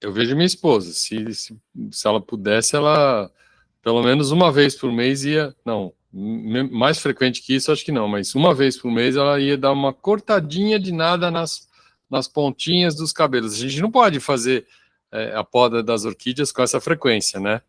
Eu vejo minha esposa, se ela pudesse, ela pelo menos uma vez por mês ia, não, mais frequente que isso, acho que não, mas uma vez por mês ela ia dar uma cortadinha de nada nas pontinhas dos cabelos. A gente não pode fazer a poda das orquídeas com essa frequência, né?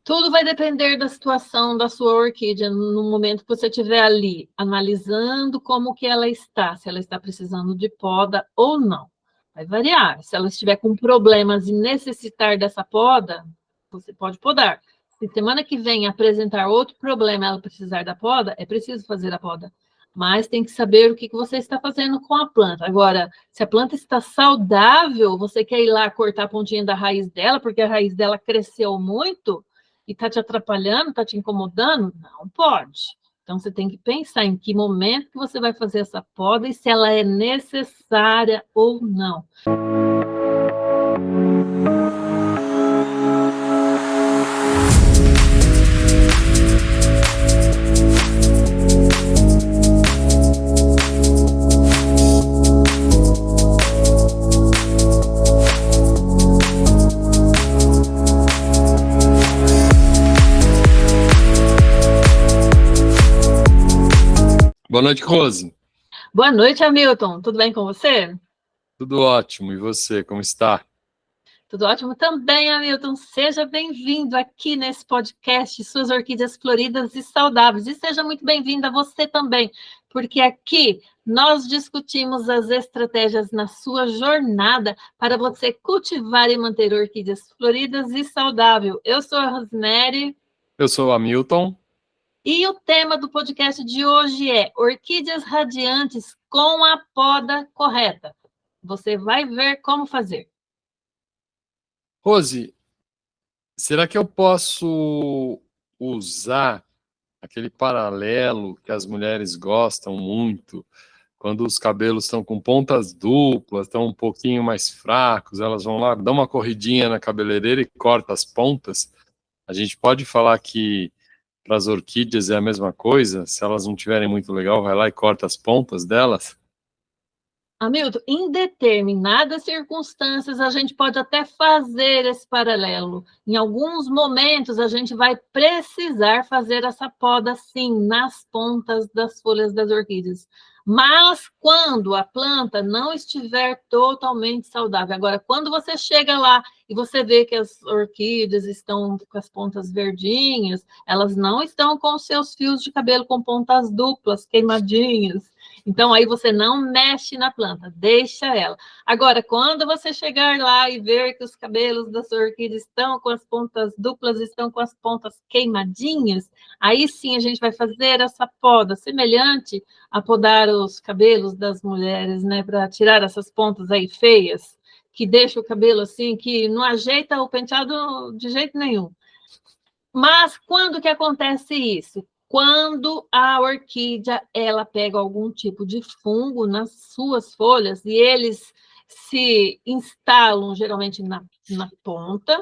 Tudo vai depender da situação da sua orquídea no momento que você estiver ali, analisando como que ela está, se ela está precisando de poda ou não. Vai variar. Se ela estiver com problemas e necessitar dessa poda, você pode podar. Se semana que vem apresentar outro problema e ela precisar da poda, é preciso fazer a poda. Mas tem que saber o que você está fazendo com a planta. Agora, se a planta está saudável, você quer ir lá cortar a pontinha da raiz dela, porque a raiz dela cresceu muito, e está te atrapalhando, está te incomodando, não pode. Então, você tem que pensar em que momento que você vai fazer essa poda e se ela é necessária ou não. Boa noite, Rose. Boa noite, Hamilton. Tudo bem com você? Tudo ótimo. E você, como está? Tudo ótimo também, Hamilton. Seja bem-vindo aqui nesse podcast Suas Orquídeas Floridas e Saudáveis. E seja muito bem-vinda você também, porque aqui nós discutimos as estratégias na sua jornada para você cultivar e manter orquídeas floridas e saudáveis. Eu sou a Rosemary. Eu sou o Hamilton. E o tema do podcast de hoje é orquídeas radiantes com a poda correta. Você vai ver como fazer. Rose, será que eu posso usar aquele paralelo que as mulheres gostam muito, quando os cabelos estão com pontas duplas, estão um pouquinho mais fracos, elas vão lá, dão uma corridinha na cabeleireira e cortam as pontas? A gente pode falar que para as orquídeas é a mesma coisa? Se elas não tiverem muito legal, vai lá e corta as pontas delas? Hamilton, em determinadas circunstâncias, a gente pode até fazer esse paralelo. Em alguns momentos, a gente vai precisar fazer essa poda, sim, nas pontas das folhas das orquídeas. Mas quando a planta não estiver totalmente saudável. Agora, quando você chega lá e você vê que as orquídeas estão com as pontas verdinhas, elas não estão com os seus fios de cabelo com pontas duplas, queimadinhas. Então, aí você não mexe na planta, deixa ela. Agora, quando você chegar lá e ver que os cabelos da sua orquídea estão com as pontas duplas, estão com as pontas queimadinhas, aí sim a gente vai fazer essa poda, semelhante a podar os cabelos das mulheres, né? Para tirar essas pontas aí feias, que deixa o cabelo assim, que não ajeita o penteado de jeito nenhum. Mas quando que acontece isso? Quando a orquídea ela pega algum tipo de fungo nas suas folhas e eles se instalam geralmente na ponta,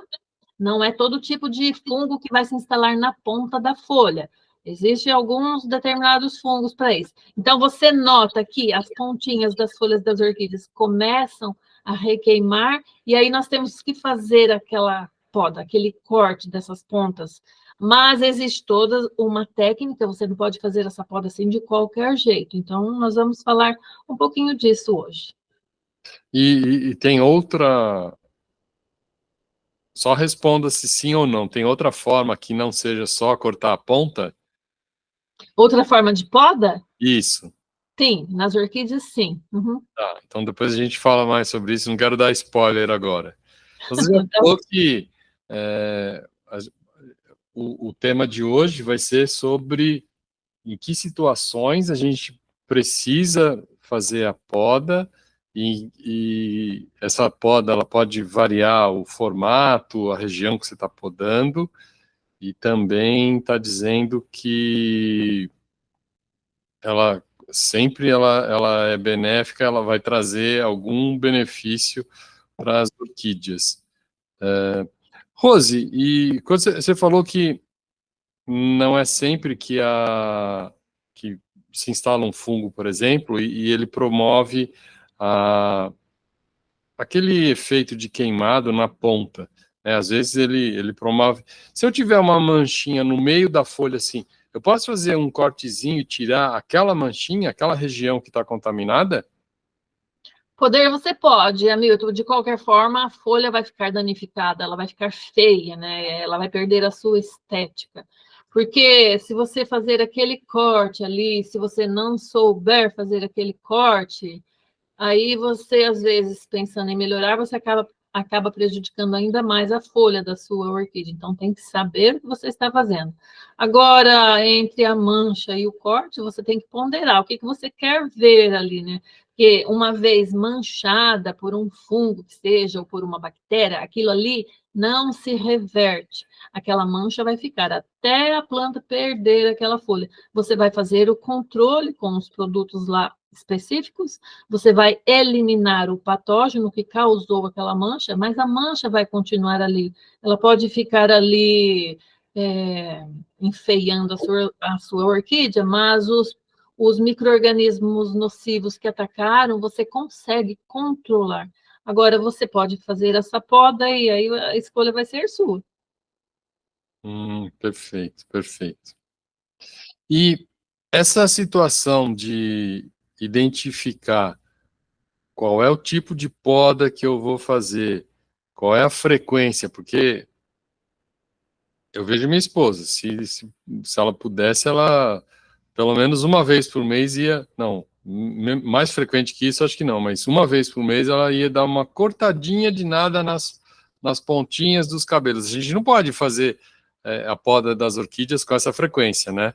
não é todo tipo de fungo que vai se instalar na ponta da folha. Existem alguns determinados fungos para isso. Então, você nota que as pontinhas das folhas das orquídeas começam a requeimar, e aí nós temos que fazer aquela poda, aquele corte dessas pontas. Mas existe toda uma técnica, você não pode fazer essa poda assim de qualquer jeito. Então, nós vamos falar um pouquinho disso hoje. E tem outra. Só responda se sim ou não. Tem outra forma que não seja só cortar a ponta? Outra forma de poda? Isso. Sim, nas orquídeas, sim. Uhum. Tá, então depois a gente fala mais sobre isso. Não quero dar spoiler agora. Você já Tá. falou que o tema de hoje vai ser sobre em que situações a gente precisa fazer a poda e essa poda ela pode variar o formato, a região que você está podando, e também está dizendo que ela sempre ela é benéfica, ela vai trazer algum benefício para as orquídeas. Rose, e quando você falou que não é sempre que se instala um fungo, por exemplo, e ele promove a, aquele efeito de queimado na ponta, né? Às vezes ele promove... Se eu tiver uma manchinha no meio da folha, assim, eu posso fazer um cortezinho e tirar aquela manchinha, aquela região que está contaminada? Poder você pode, Hamilton, de qualquer forma, a folha vai ficar danificada, ela vai ficar feia, né? Ela vai perder a sua estética. Porque se você fazer aquele corte ali, se você não souber fazer aquele corte, aí você, às vezes, pensando em melhorar, você acaba prejudicando ainda mais a folha da sua orquídea. Então, tem que saber o que você está fazendo. Agora, entre a mancha e o corte, você tem que ponderar o que você quer ver ali, né? Porque uma vez manchada por um fungo que seja, ou por uma bactéria, aquilo ali não se reverte. Aquela mancha vai ficar até a planta perder aquela folha. Você vai fazer o controle com os produtos lá específicos, você vai eliminar o patógeno que causou aquela mancha, mas a mancha vai continuar ali. Ela pode ficar ali enfeiando a sua orquídea, mas os micro-organismos nocivos que atacaram, você consegue controlar. Agora, você pode fazer essa poda e aí a escolha vai ser sua. Perfeito, perfeito. E essa situação de identificar qual é o tipo de poda que eu vou fazer, qual é a frequência, porque eu vejo minha esposa, se ela pudesse, ela pelo menos uma vez por mês ia, não, mais frequente que isso acho que não, mas uma vez por mês ela ia dar uma cortadinha de nada nas pontinhas dos cabelos. A gente não pode fazer a poda das orquídeas com essa frequência, né?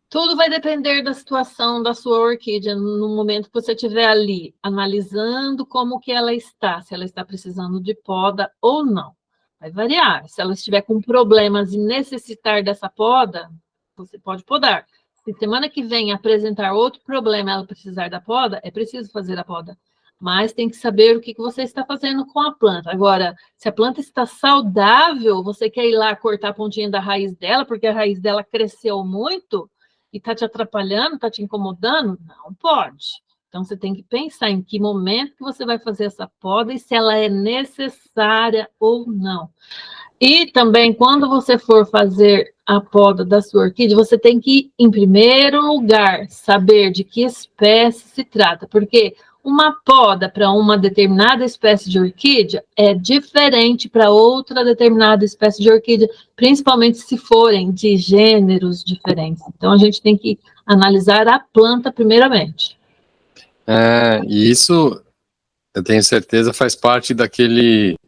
Tudo vai depender da situação da sua orquídea no momento que você estiver ali, analisando como que ela está, se ela está precisando de poda ou não. Vai variar. Se ela estiver com problemas e necessitar dessa poda, você pode podar. Se semana que vem apresentar outro problema e ela precisar da poda, é preciso fazer a poda. Mas tem que saber o que você está fazendo com a planta. Agora, se a planta está saudável, você quer ir lá cortar a pontinha da raiz dela, porque a raiz dela cresceu muito, e está te atrapalhando, está te incomodando? Não pode. Então, você tem que pensar em que momento que você vai fazer essa poda e se ela é necessária ou não. E também, quando você for fazer a poda da sua orquídea, você tem que, em primeiro lugar, saber de que espécie se trata, porque uma poda para uma determinada espécie de orquídea é diferente para outra determinada espécie de orquídea, principalmente se forem de gêneros diferentes. Então, a gente tem que analisar a planta primeiramente. E isso, eu tenho certeza, faz parte daquele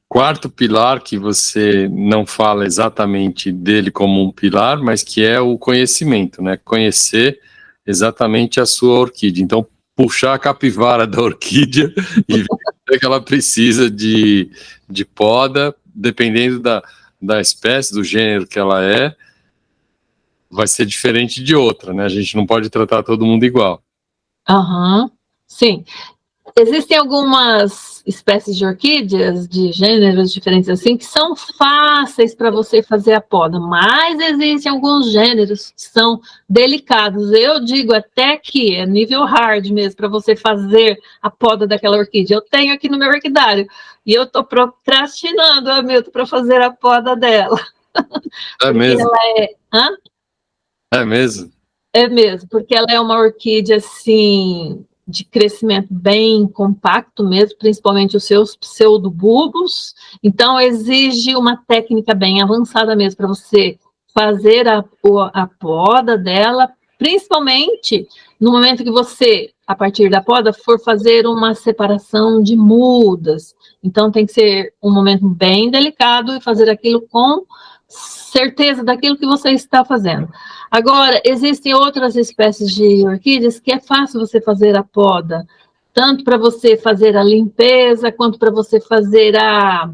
quarto pilar que você não fala exatamente dele como um pilar, mas que é o conhecimento, né? Conhecer exatamente a sua orquídea. Então, puxar a capivara da orquídea e ver que ela precisa de poda, dependendo da espécie, do gênero que ela é, vai ser diferente de outra, né? A gente não pode tratar todo mundo igual. Sim. Existem algumas espécies de orquídeas, de gêneros diferentes assim, que são fáceis para você fazer a poda, mas existem alguns gêneros que são delicados. Eu digo até que é nível hard mesmo para você fazer a poda daquela orquídea. Eu tenho aqui no meu orquidário e eu estou procrastinando, Hamilton, para fazer a poda dela. É mesmo? Ela É mesmo? É mesmo, porque ela é uma orquídea, assim, de crescimento bem compacto mesmo, principalmente os seus pseudobulbos. Então, exige uma técnica bem avançada mesmo para você fazer a poda dela, principalmente no momento que você, a partir da poda, for fazer uma separação de mudas. Então, tem que ser um momento bem delicado e fazer aquilo com certeza daquilo que você está fazendo. Agora, existem outras espécies de orquídeas que é fácil você fazer a poda, tanto para você fazer a limpeza, quanto para você fazer a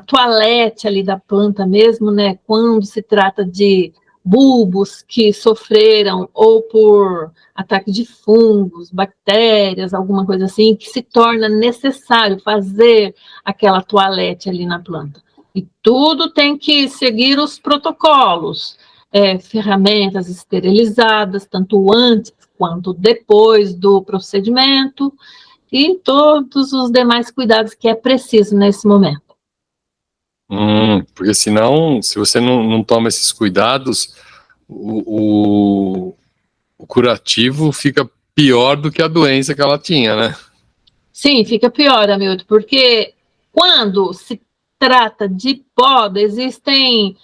toalete ali da planta mesmo, né? Quando se trata de bulbos que sofreram ou por ataque de fungos, bactérias, alguma coisa assim, que se torna necessário fazer aquela toalete ali na planta. E tudo tem que seguir os protocolos. Ferramentas esterilizadas, tanto antes quanto depois do procedimento e todos os demais cuidados que é preciso nesse momento. Porque senão, se você não toma esses cuidados, o curativo fica pior do que a doença que ela tinha, né? Sim, fica pior, Hamilton, porque quando se trata de poda, existem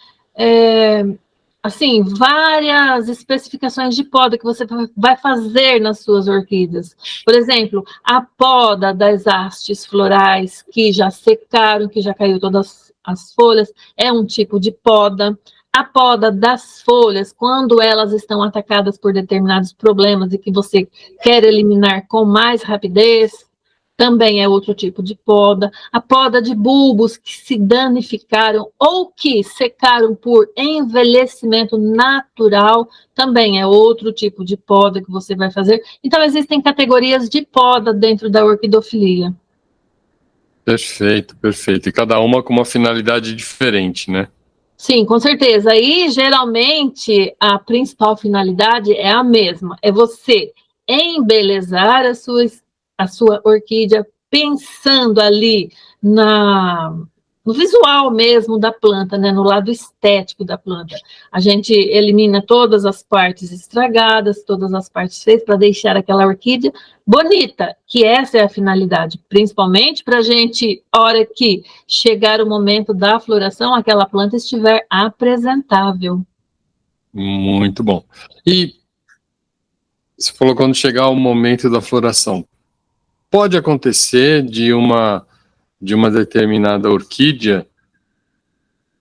assim, várias especificações de poda que você vai fazer nas suas orquídeas. Por exemplo, a poda das hastes florais que já secaram, que já caiu todas as folhas, é um tipo de poda. A poda das folhas, quando elas estão atacadas por determinados problemas e que você quer eliminar com mais rapidez, também é outro tipo de poda. A poda de bulbos que se danificaram ou que secaram por envelhecimento natural, também é outro tipo de poda que você vai fazer. Então, existem categorias de poda dentro da orquidofilia. Perfeito, perfeito. E cada uma com uma finalidade diferente, né? Sim, com certeza. E, geralmente, a principal finalidade é a mesma. É você embelezar a sua orquídea pensando ali no visual mesmo da planta, né, no lado estético da planta. A gente elimina todas as partes estragadas, todas as partes feias, para deixar aquela orquídea bonita, que essa é a finalidade, principalmente para a gente, hora que chegar o momento da floração, aquela planta estiver apresentável. Muito bom. E você falou quando chegar o momento da floração. Pode acontecer de uma determinada orquídea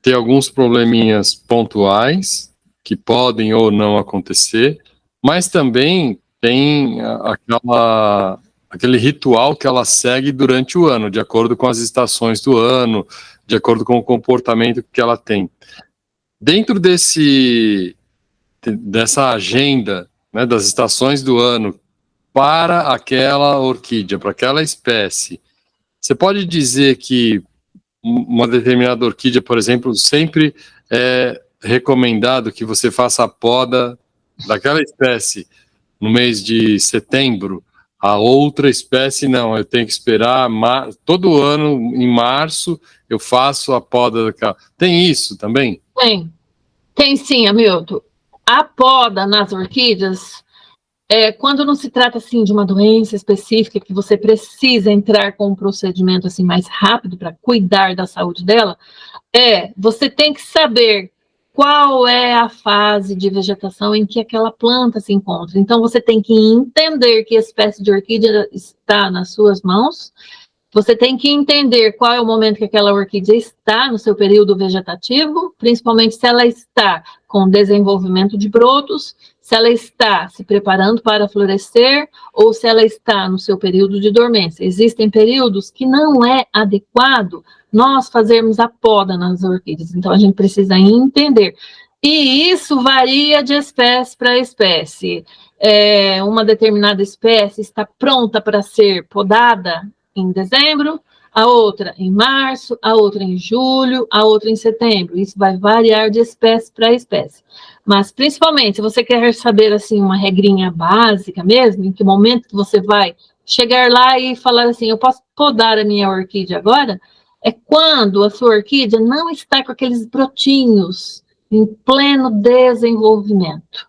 ter alguns probleminhas pontuais que podem ou não acontecer, mas também tem aquele ritual que ela segue durante o ano, de acordo com as estações do ano, de acordo com o comportamento que ela tem. Dentro dessa agenda, né, das estações do ano para aquela orquídea, para aquela espécie, você pode dizer que uma determinada orquídea, por exemplo, sempre é recomendado que você faça a poda daquela espécie no mês de setembro, a outra espécie não, eu tenho que esperar todo ano, em março, eu faço a poda daquela. Tem isso também? Tem sim, Hamilton. A poda nas orquídeas, quando não se trata assim de uma doença específica que você precisa entrar com um procedimento assim mais rápido para cuidar da saúde dela, você tem que saber qual é a fase de vegetação em que aquela planta se encontra. Então, você tem que entender que espécie de orquídea está nas suas mãos. Você tem que entender qual é o momento que aquela orquídea está no seu período vegetativo, principalmente se ela está com desenvolvimento de brotos, se ela está se preparando para florescer ou se ela está no seu período de dormência. Existem períodos que não é adequado nós fazermos a poda nas orquídeas, então a gente precisa entender. E isso varia de espécie para espécie. Uma determinada espécie está pronta para ser podada em dezembro, a outra em março, a outra em julho, a outra em setembro. Isso vai variar de espécie para espécie. Mas, principalmente, se você quer saber, assim, uma regrinha básica mesmo, em que momento que você vai chegar lá e falar assim, eu posso podar a minha orquídea agora, é quando a sua orquídea não está com aqueles brotinhos em pleno desenvolvimento.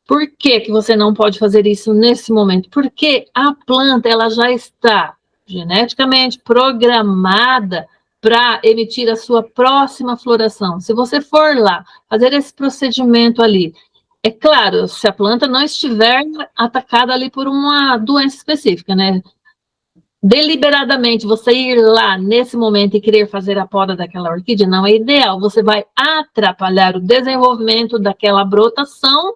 Por que que você não pode fazer isso nesse momento? Porque a planta, ela já está geneticamente programada para emitir a sua próxima floração. Se você for lá fazer esse procedimento ali, é claro, se a planta não estiver atacada ali por uma doença específica, né? Deliberadamente você ir lá nesse momento e querer fazer a poda daquela orquídea não é ideal. Você vai atrapalhar o desenvolvimento daquela brotação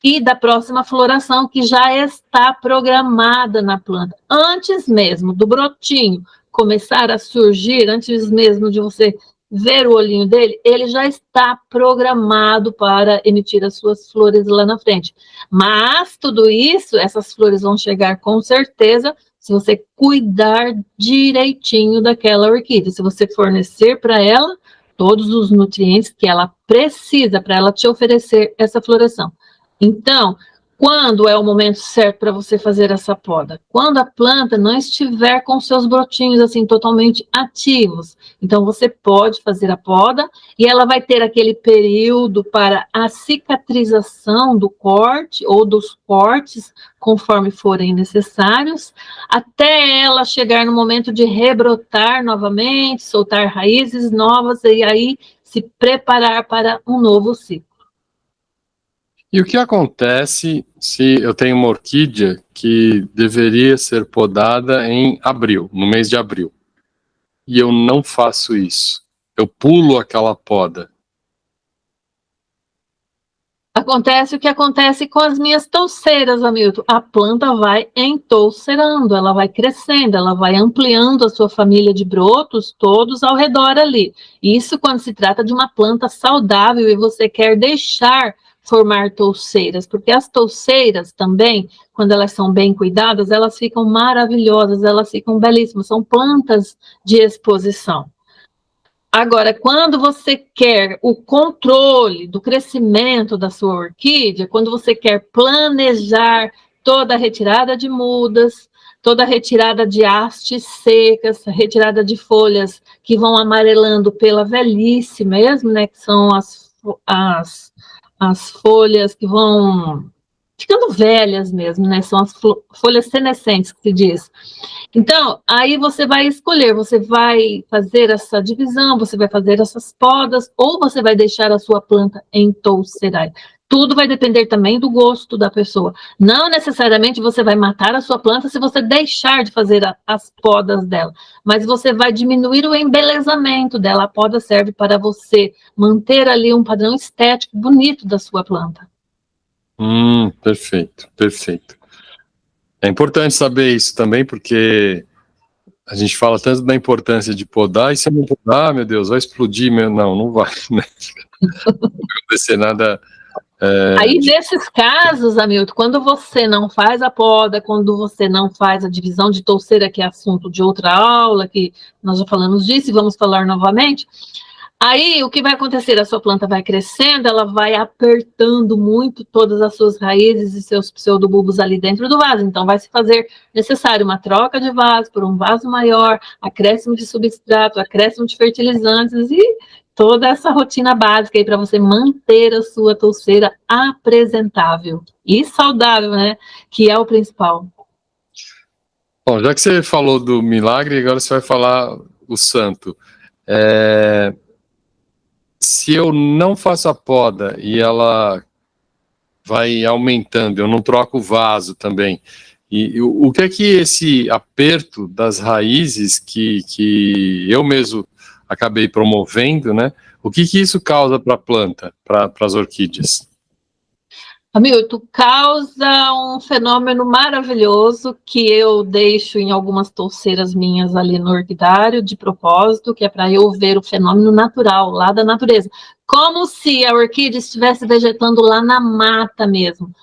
e da próxima floração que já está programada na planta. Antes mesmo do brotinho começar a surgir, antes mesmo de você ver o olhinho dele, ele já está programado para emitir as suas flores lá na frente. Mas tudo isso, essas flores vão chegar com certeza se você cuidar direitinho daquela orquídea, se você fornecer para ela todos os nutrientes que ela precisa para ela te oferecer essa floração. Então, Quando é o momento certo para você fazer essa poda? Quando a planta não estiver com seus brotinhos assim totalmente ativos. Então você pode fazer a poda e ela vai ter aquele período para a cicatrização do corte ou dos cortes, conforme forem necessários, até ela chegar no momento de rebrotar novamente, soltar raízes novas e aí se preparar para um novo ciclo. E o que acontece se eu tenho uma orquídea que deveria ser podada em abril, no mês de abril, e eu não faço isso? Eu pulo aquela poda. Acontece o que acontece com as minhas touceiras, Hamilton. A planta vai entoucerando, ela vai crescendo, ela vai ampliando a sua família de brotos todos ao redor ali. Isso quando se trata de uma planta saudável e você quer deixar formar touceiras, porque as touceiras também, quando elas são bem cuidadas, elas ficam maravilhosas, elas ficam belíssimas, são plantas de exposição. Agora, quando você quer o controle do crescimento da sua orquídea, quando você quer planejar toda a retirada de mudas, toda a retirada de hastes secas, a retirada de folhas que vão amarelando pela velhice mesmo, né, que são as folhas que vão ficando velhas mesmo, né, são as folhas senescentes que se diz. Então, aí você vai escolher, você vai fazer essa divisão, você vai fazer essas podas, ou você vai deixar a sua planta entoucerar. Tudo vai depender também do gosto da pessoa. Não necessariamente você vai matar a sua planta se você deixar de fazer as podas dela, mas você vai diminuir o embelezamento dela. A poda serve para você manter ali um padrão estético bonito da sua planta. Perfeito, perfeito. É importante saber isso também, porque a gente fala tanto da importância de podar, e se eu não podar, meu Deus, vai explodir, não vai, né? Não vai acontecer nada. Aí, nesses casos, Hamilton, quando você não faz a poda, quando você não faz a divisão de touceira, que é assunto de outra aula, que nós já falamos disso e vamos falar novamente, aí o que vai acontecer? A sua planta vai crescendo, ela vai apertando muito todas as suas raízes e seus pseudobulbos ali dentro do vaso. Então vai se fazer necessário uma troca de vaso por um vaso maior, acréscimo de substrato, acréscimo de fertilizantes e toda essa rotina básica aí para você manter a sua touceira apresentável e saudável, né? Que é o principal. Bom, já que você falou do milagre, agora você vai falar o santo. Se eu não faço a poda e ela vai aumentando, eu não troco o vaso também, e o que é que esse aperto das raízes que eu mesmo acabei promovendo, né? O que isso causa para a planta, para as orquídeas? Hamilton, causa um fenômeno maravilhoso que eu deixo em algumas touceiras minhas ali no orquidário, de propósito, que é para eu ver o fenômeno natural, lá da natureza. Como se a orquídea estivesse vegetando lá na mata mesmo.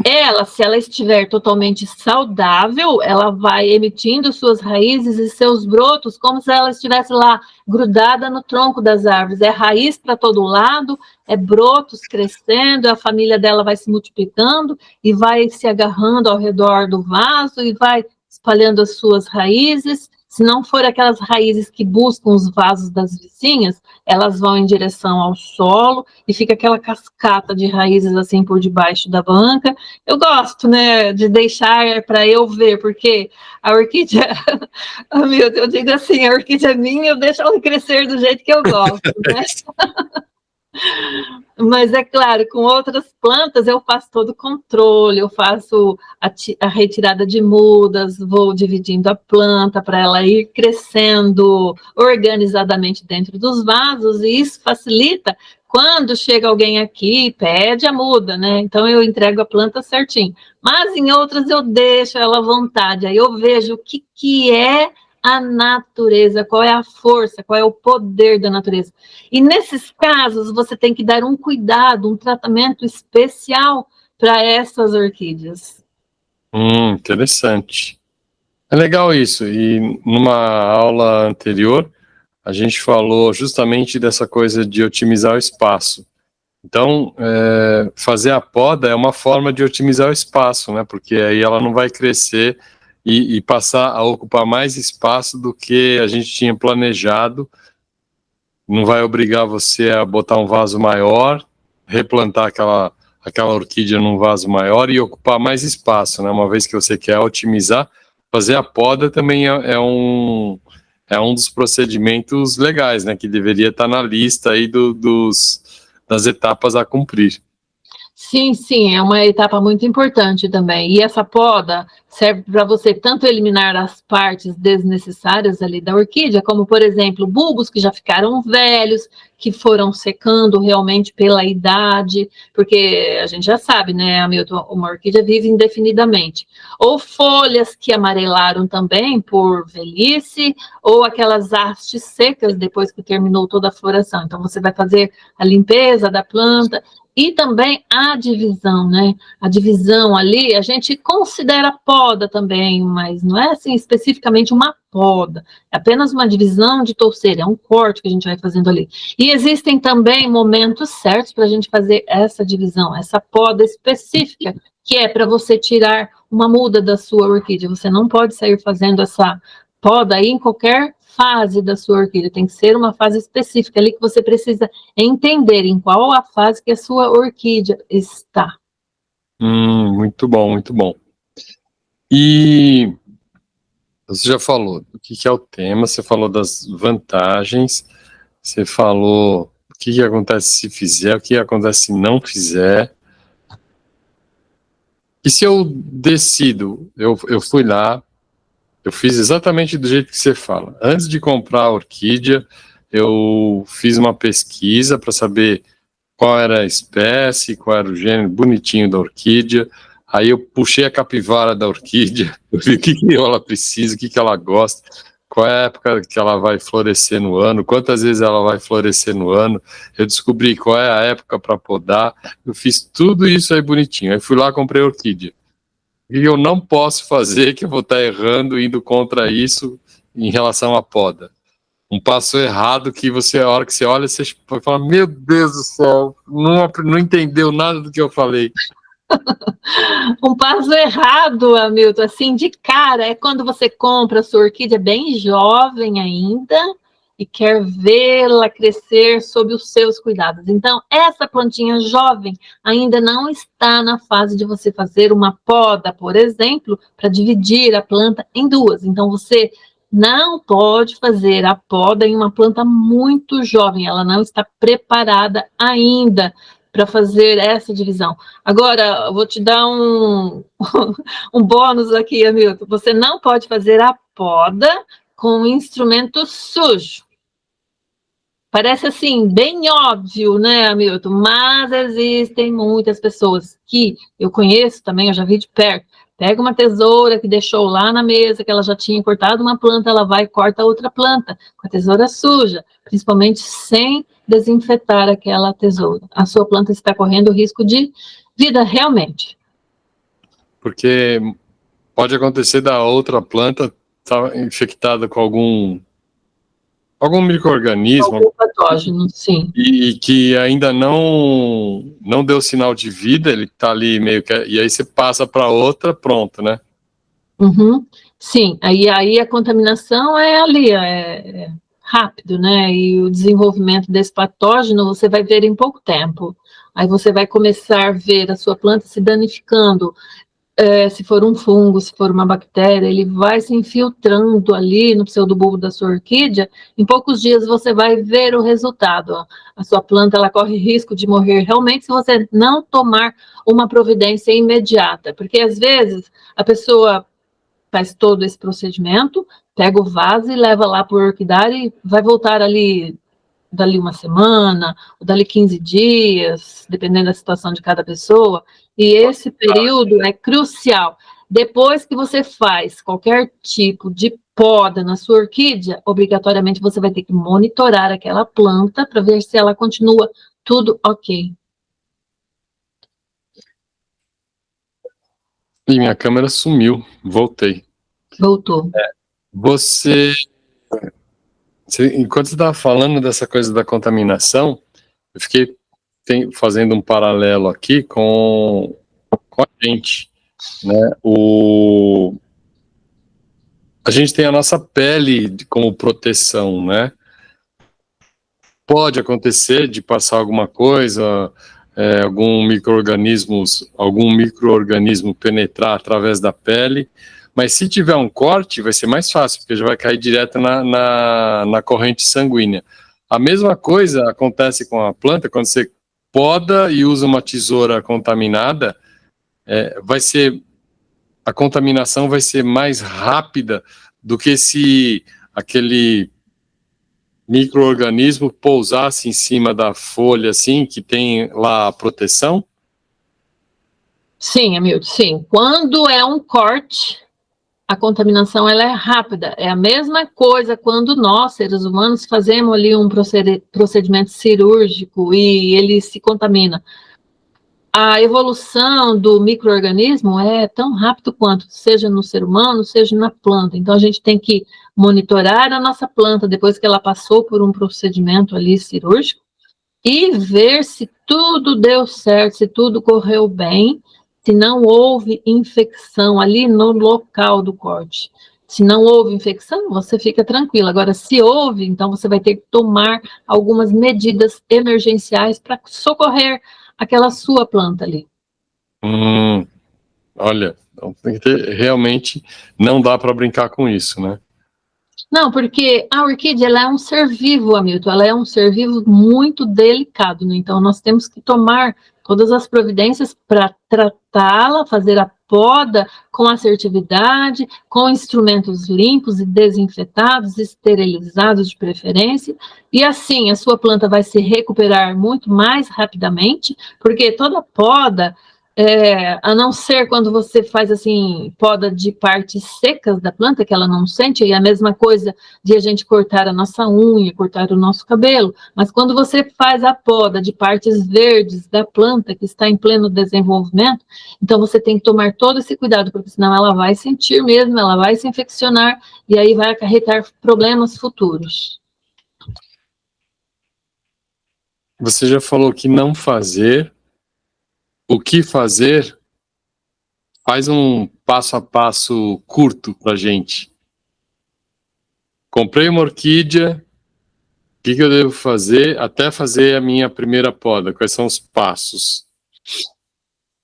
Ela, se ela estiver totalmente saudável, ela vai emitindo suas raízes e seus brotos como se ela estivesse lá grudada no tronco das árvores. É raiz para todo lado, é brotos crescendo, a família dela vai se multiplicando e vai se agarrando ao redor do vaso e vai espalhando as suas raízes. Se não for aquelas raízes que buscam os vasos das vizinhas, elas vão em direção ao solo e fica aquela cascata de raízes assim por debaixo da banca. Eu gosto, né, de deixar para eu ver, porque a orquídea, oh, meu Deus, eu digo assim, a orquídea é minha, eu deixo ela crescer do jeito que eu gosto, né? Mas é claro, com outras plantas eu faço todo o controle, eu faço a retirada de mudas, vou dividindo a planta para ela ir crescendo organizadamente dentro dos vasos, e isso facilita quando chega alguém aqui e pede a muda, né? Então eu entrego a planta certinho. Mas em outras eu deixo ela à vontade, aí eu vejo o que é a natureza, qual é a força, qual é o poder da natureza. E nesses casos, você tem que dar um cuidado, um tratamento especial para essas orquídeas. Interessante. É legal isso. E numa aula anterior, a gente falou justamente dessa coisa de otimizar o espaço. Então, fazer a poda é uma forma de otimizar o espaço, né? Porque aí ela não vai crescer e passar a ocupar mais espaço do que a gente tinha planejado. Não vai obrigar você a botar um vaso maior, replantar aquela orquídea num vaso maior e ocupar mais espaço, né? Uma vez que você quer otimizar, fazer a poda também é um dos procedimentos legais, né? Que deveria estar na lista aí das etapas a cumprir. Sim, sim, é uma etapa muito importante também. E essa poda serve para você tanto eliminar as partes desnecessárias ali da orquídea, como, por exemplo, bulbos que já ficaram velhos, que foram secando realmente pela idade, porque a gente já sabe, né, Hamilton, uma orquídea vive indefinidamente. Ou folhas que amarelaram também por velhice, ou aquelas hastes secas depois que terminou toda a floração. Então, você vai fazer a limpeza da planta. E também a divisão, né? A divisão ali, a gente considera poda também, mas não é assim especificamente uma poda, é apenas uma divisão de touceira, é um corte que a gente vai fazendo ali. E existem também momentos certos para a gente fazer essa divisão, essa poda específica, que é para você tirar uma muda da sua orquídea. Você não pode sair fazendo essa poda aí em qualquer fase da sua orquídea, tem que ser uma fase específica ali que você precisa entender em qual a fase que a sua orquídea está. Muito bom, muito bom. E você já falou do que é o tema, você falou das vantagens, você falou o que acontece se fizer, o que acontece se não fizer. E se eu decido, eu fui lá, eu fiz exatamente do jeito que você fala. Antes de comprar a orquídea, eu fiz uma pesquisa para saber qual era a espécie, qual era o gênero bonitinho da orquídea. Aí eu puxei a capivara da orquídea, eu vi o que ela precisa, o que ela gosta, qual é a época que ela vai florescer no ano, quantas vezes ela vai florescer no ano. Eu descobri qual é a época para podar. Eu fiz tudo isso aí bonitinho. Aí fui lá e comprei a orquídea. E eu não posso fazer, que eu vou estar errando, indo contra isso em relação à poda. Um passo errado que você, a hora que você olha, você fala, meu Deus do céu, não entendeu nada do que eu falei. Um passo errado, Hamilton, assim, de cara, é quando você compra a sua orquídea bem jovem ainda e quer vê-la crescer sob os seus cuidados. Então, essa plantinha jovem ainda não está na fase de você fazer uma poda, por exemplo, para dividir a planta em duas. Então, você não pode fazer a poda em uma planta muito jovem, ela não está preparada ainda para fazer essa divisão. Agora, eu vou te dar um bônus aqui, Hamilton. Você não pode fazer a poda com um instrumento sujo. Parece assim, bem óbvio, né, Hamilton? Mas existem muitas pessoas que eu conheço também, eu já vi de perto. Pega uma tesoura que deixou lá na mesa, que ela já tinha cortado uma planta, ela vai e corta outra planta, com a tesoura suja, principalmente sem desinfetar aquela tesoura. A sua planta está correndo risco de vida realmente. Porque pode acontecer da outra planta estar infectada com algum micro-organismo Algum patógeno, sim. e que ainda não deu sinal de vida, ele está ali meio que... E aí você passa para outra, pronto, né? Uhum. Sim, aí a contaminação é ali, é rápido, né? E o desenvolvimento desse patógeno você vai ver em pouco tempo. Aí você vai começar a ver a sua planta se danificando. Se for um fungo, se for uma bactéria, ele vai se infiltrando ali no pseudobulbo da sua orquídea. Em poucos dias você vai ver o resultado. A sua planta ela corre risco de morrer realmente se você não tomar uma providência imediata, porque às vezes a pessoa faz todo esse procedimento, pega o vaso e leva lá para o orquidário e vai voltar ali dali uma semana, ou dali 15 dias, dependendo da situação de cada pessoa, e esse período é crucial. Depois que você faz qualquer tipo de poda na sua orquídea, obrigatoriamente você vai ter que monitorar aquela planta para ver se ela continua tudo ok. E minha câmera sumiu, voltei. Voltou. Você enquanto você estava falando dessa coisa da contaminação, eu fiquei fazendo um paralelo aqui com a gente, né? A gente tem a nossa pele como proteção, né? Pode acontecer de passar alguma coisa, algum micro-organismo penetrar através da pele, mas se tiver um corte, vai ser mais fácil, porque já vai cair direto na corrente sanguínea. A mesma coisa acontece com a planta, quando você poda e usa uma tesoura contaminada, a contaminação vai ser mais rápida do que se aquele micro-organismo pousasse em cima da folha, assim, que tem lá a proteção? Sim, Hamilton, sim. Quando é um corte, a contaminação ela é rápida. É a mesma coisa quando nós, seres humanos, fazemos ali um procedimento cirúrgico e ele se contamina. A evolução do micro-organismo é tão rápido quanto, seja no ser humano, seja na planta. Então, a gente tem que monitorar a nossa planta depois que ela passou por um procedimento ali cirúrgico e ver se tudo deu certo, se tudo correu bem, se não houve infecção ali no local do corte. Se não houve infecção, você fica tranquilo. Agora, se houve, então você vai ter que tomar algumas medidas emergenciais para socorrer aquela sua planta ali. Olha, então tem que ter, realmente não dá para brincar com isso, né? Não, porque a orquídea ela é um ser vivo, Hamilton, ela é um ser vivo muito delicado, né? Então nós temos que tomar todas as providências para tratá-la, fazer a poda com assertividade, com instrumentos limpos e desinfetados, esterilizados de preferência, e assim a sua planta vai se recuperar muito mais rapidamente, porque toda poda, a não ser quando você faz assim, poda de partes secas da planta, que ela não sente, e a mesma coisa de a gente cortar a nossa unha, cortar o nosso cabelo, mas quando você faz a poda de partes verdes da planta, que está em pleno desenvolvimento, então você tem que tomar todo esse cuidado, porque senão ela vai sentir mesmo, ela vai se infeccionar, e aí vai acarretar problemas futuros. Você já falou que não fazer, o que fazer? Faz um passo a passo curto para gente. Comprei uma orquídea, o que eu devo fazer até fazer a minha primeira poda? Quais são os passos?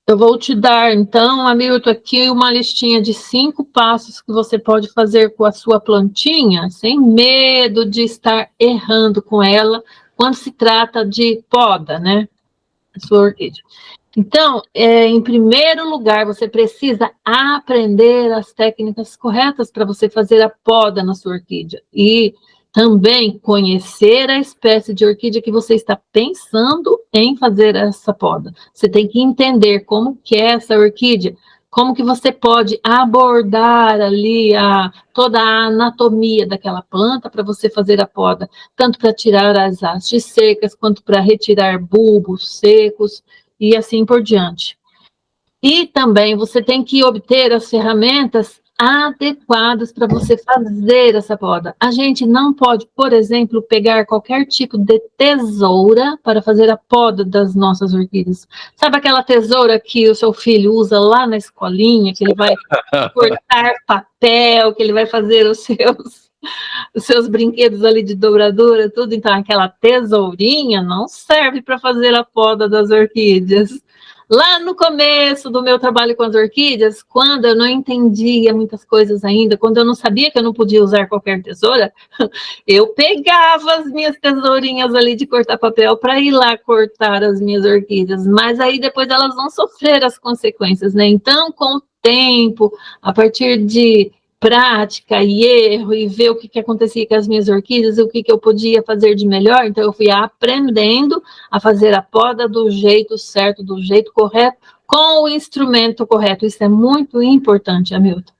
Eu vou te dar, então, Hamilton, aqui uma listinha de 5 passos que você pode fazer com a sua plantinha, sem medo de estar errando com ela, quando se trata de poda, né? A sua orquídea. Então, em primeiro lugar, você precisa aprender as técnicas corretas para você fazer a poda na sua orquídea. E também conhecer a espécie de orquídea que você está pensando em fazer essa poda. Você tem que entender como que é essa orquídea, como que você pode abordar ali toda a anatomia daquela planta para você fazer a poda, tanto para tirar as hastes secas, quanto para retirar bulbos secos, e assim por diante. E também você tem que obter as ferramentas adequadas para você fazer essa poda. A gente não pode, por exemplo, pegar qualquer tipo de tesoura para fazer a poda das nossas orquídeas. Sabe aquela tesoura que o seu filho usa lá na escolinha, que ele vai cortar papel, que ele vai fazer os seus brinquedos ali de dobradura, tudo? Então, aquela tesourinha não serve para fazer a poda das orquídeas. Lá no começo do meu trabalho com as orquídeas, quando eu não entendia muitas coisas ainda, quando eu não sabia que eu não podia usar qualquer tesoura, eu pegava as minhas tesourinhas ali de cortar papel para ir lá cortar as minhas orquídeas, mas aí depois elas vão sofrer as consequências, né? Então, com o tempo, a partir de prática e erro, e ver o que acontecia com as minhas orquídeas, o que eu podia fazer de melhor, então eu fui aprendendo a fazer a poda do jeito certo, do jeito correto, com o instrumento correto. Isso é muito importante, Hamilton.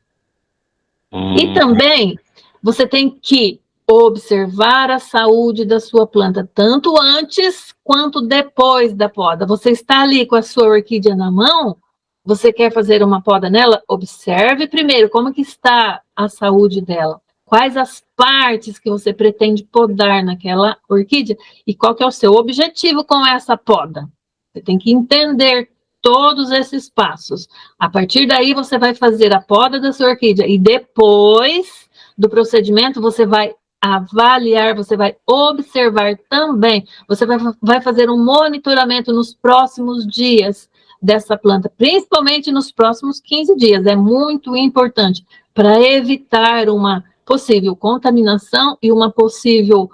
E também, você tem que observar a saúde da sua planta, tanto antes quanto depois da poda. Você está ali com a sua orquídea na mão, você quer fazer uma poda nela? Observe primeiro como que está a saúde dela. quais as partes que você pretende podar naquela orquídea e qual que é o seu objetivo com essa poda. Você tem que entender todos esses passos. A partir daí, você vai fazer a poda da sua orquídea e depois do procedimento, você vai avaliar, você vai observar também, você vai fazer um monitoramento nos próximos dias dessa planta, principalmente nos próximos 15 dias. É muito importante para evitar uma possível contaminação e uma possível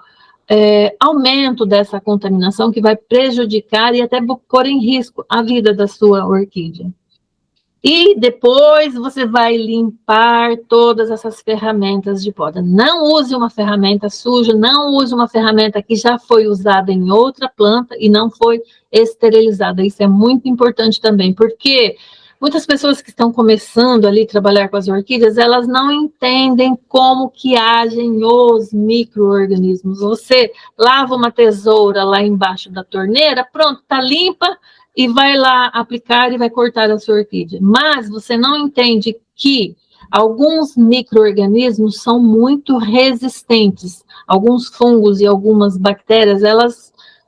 aumento dessa contaminação que vai prejudicar e até pôr em risco a vida da sua orquídea. E depois você vai limpar todas essas ferramentas de poda. Não use uma ferramenta suja, não use uma ferramenta que já foi usada em outra planta e não foi esterilizada. Isso é muito importante também, porque muitas pessoas que estão começando ali a trabalhar com as orquídeas, elas não entendem como que agem os micro-organismos. Você lava uma tesoura lá embaixo da torneira, pronto, está limpa, e vai lá aplicar e vai cortar a sua orquídea. Mas você não entende que alguns micro-organismos são muito resistentes. Alguns fungos e algumas bactérias,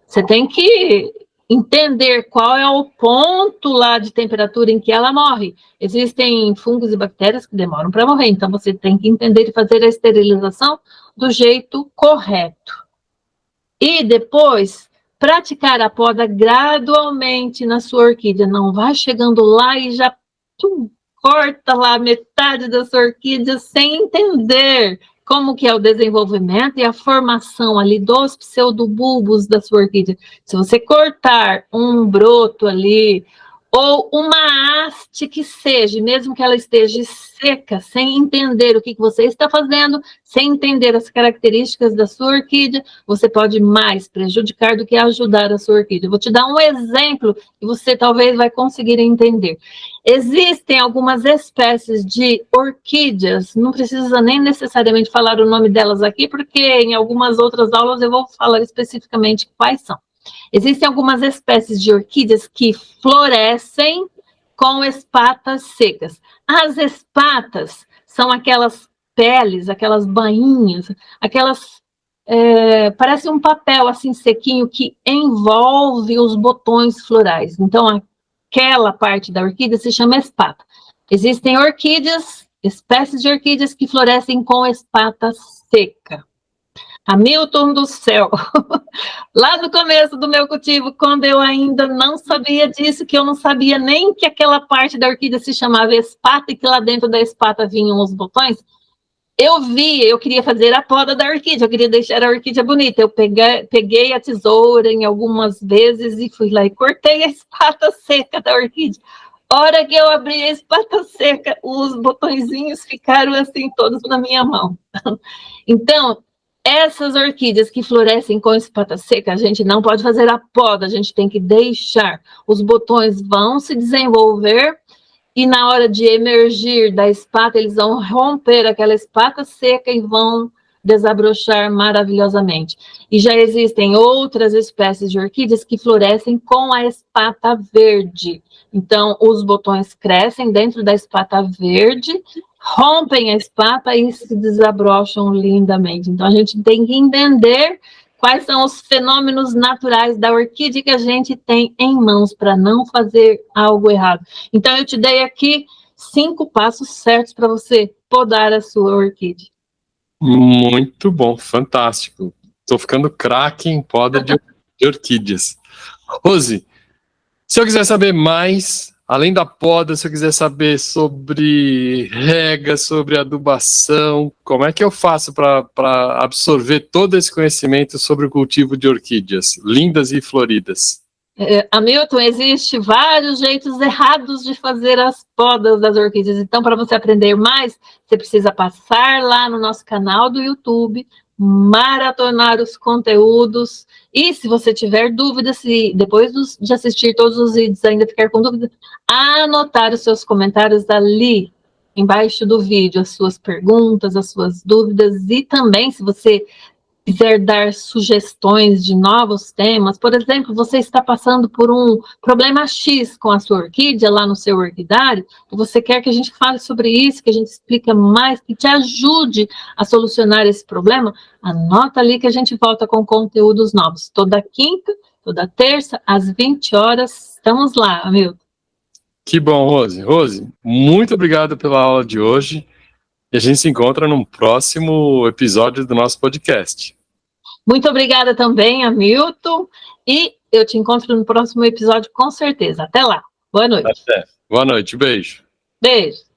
você tem que entender qual é o ponto lá de temperatura em que ela morre. Existem fungos e bactérias que demoram para morrer, então você tem que entender e fazer a esterilização do jeito correto. E depois praticar a poda gradualmente na sua orquídea. Não vai chegando lá e já corta lá metade da sua orquídea sem entender como que é o desenvolvimento e a formação ali dos pseudobulbos da sua orquídea. Se você cortar um broto ali, ou uma haste que seja, mesmo que ela esteja seca, sem entender o que você está fazendo, sem entender as características da sua orquídea, você pode mais prejudicar do que ajudar a sua orquídea. Eu vou te dar um exemplo que você talvez vai conseguir entender. Existem algumas espécies de orquídeas, não precisa nem necessariamente falar o nome delas aqui, porque em algumas outras aulas eu vou falar especificamente quais são. Existem algumas espécies de orquídeas que florescem com espatas secas. As espatas são aquelas peles, aquelas bainhas, parece um papel assim sequinho que envolve os botões florais. Então, aquela parte da orquídea se chama espata. Existem espécies de orquídeas que florescem com espata seca. Hamilton do céu, lá no começo do meu cultivo, quando eu ainda não sabia disso, que eu não sabia nem que aquela parte da orquídea se chamava espata e que lá dentro da espata vinham os botões, eu queria fazer a poda da orquídea, eu queria deixar a orquídea bonita, eu peguei a tesoura em algumas vezes e fui lá e cortei a espata seca da orquídea. Hora que eu abri a espata seca, os botõezinhos ficaram assim todos na minha mão. Então, essas orquídeas que florescem com espata seca, a gente não pode fazer a poda, a gente tem que deixar. Os botões vão se desenvolver e na hora de emergir da espata, eles vão romper aquela espata seca e vão desabrochar maravilhosamente. E já existem outras espécies de orquídeas que florescem com a espata verde. Então, os botões crescem dentro da espata verde, rompem a espata e se desabrocham lindamente. Então, a gente tem que entender quais são os fenômenos naturais da orquídea que a gente tem em mãos para não fazer algo errado. Então, eu te dei aqui 5 passos certos para você podar a sua orquídea. Muito bom, fantástico. Estou ficando craque em poda de orquídeas. Rose, se eu quiser saber mais, além da poda, se eu quiser saber sobre rega, sobre adubação, como é que eu faço para absorver todo esse conhecimento sobre o cultivo de orquídeas lindas e floridas? Hamilton, existem vários jeitos errados de fazer as podas das orquídeas. Então, para você aprender mais, você precisa passar lá no nosso canal do YouTube, maratonar os conteúdos. E se você tiver dúvida, se depois de assistir todos os vídeos ainda ficar com dúvida, anotar os seus comentários ali embaixo do vídeo, as suas perguntas, as suas dúvidas. E também, se você quiser dar sugestões de novos temas, por exemplo, você está passando por um problema X com a sua orquídea lá no seu orquidário, e você quer que a gente fale sobre isso, que a gente explique mais, que te ajude a solucionar esse problema, anota ali que a gente volta com conteúdos novos. Toda quinta, toda terça, às 20 horas, estamos lá, Hamilton. Que bom, Rose. Rose, muito obrigado pela aula de hoje. E a gente se encontra num próximo episódio do nosso podcast. Muito obrigada também, Hamilton. E eu te encontro no próximo episódio, com certeza. Até lá. Boa noite. Até. Boa noite. Beijo. Beijo.